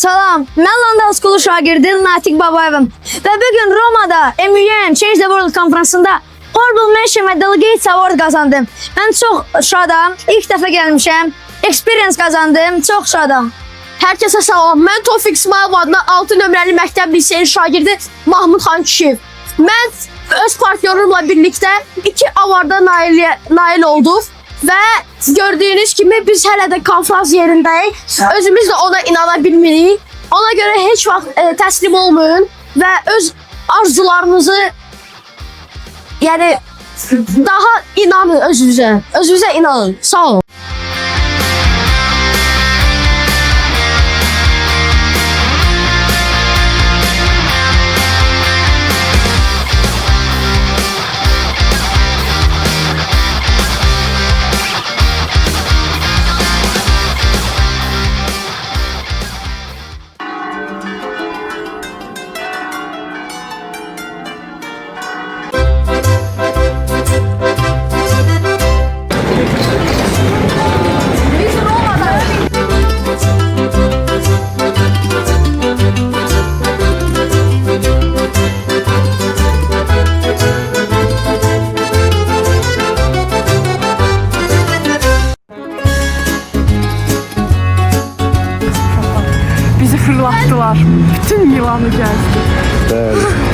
Salam, mən London School şagirdi Natiq Babayevim və bugün Romada MUN Change the World konferansında Honorable Mention və Delegate Award qazandım. Mən çox şadam, ilk dəfə gəlmişəm, experience qazandım, çox şadam. Hər kəsə salam. Mən Tofiq İsmailov adına 6 nömrəli məktəb liseyi şagirdi Mahmud Xan Kişiyev. Mən öz partnyorumla birlikdə 2 avarda nail olduq və gördüyünüz kimi biz hələ də konferans yerindəyik. Özümüz də ona inana bilmirik. Ona görə heç vaxt təslim olmayın və öz arzularınızı daha inanın özünüzə. Özünüzə inanın. Sağ olun. Bizi fırlattılar. Bütün yılanı geldi. Evet.